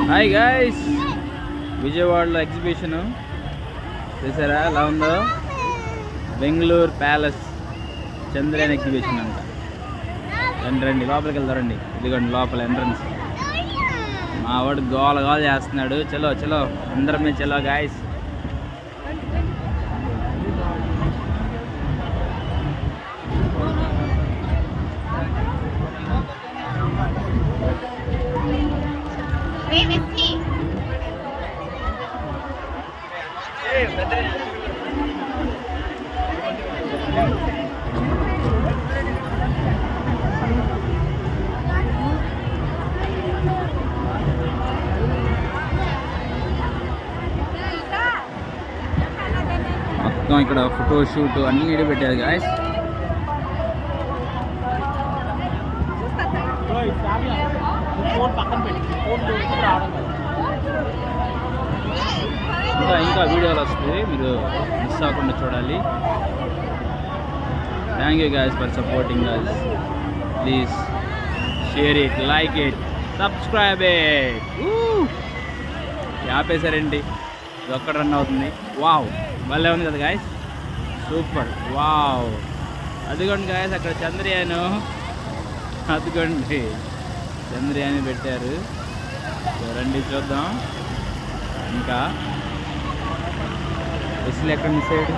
Hi guys, విజయవాడలో exhibition చూసారా ఎలా ఉందో? బెంగళూరు ప్యాలెస్ చంద్రయాన్ ఎగ్జిబిషన్ అంట. రండి రండి లోపలికి వెళ్తారండి. ఇదిగోండి లోపల ఎంట్రన్స్. మా వాడు గోల గోల చేస్తున్నాడు. చలో చలో అందరమే చలో గాయస్. మొత్తం ఇక్కడ ఫోటో షూట్ అన్ని పెట్టారు గాయస్. ఇంకా వీడియోలు వస్తాయి, మీరు మిస్ అవ్వకుండా చూడాలి. Thank you guys for supporting us. Please share it, like it, subscribe it. ఆపేసారండి, ఇది ఒక్కడ రన్ అవుతుంది. వావ్ భలే ఉంది కదా గాయస్, సూపర్. వావ్ అదిగోండి గాయస్ అక్కడ చంద్రయాన్, అదిగోండి చంద్రయాన్ పెట్టారు. రండి చూద్దాం. ఇంకా బస్సులు ఎక్కడ మిస్ అయ్యాడు.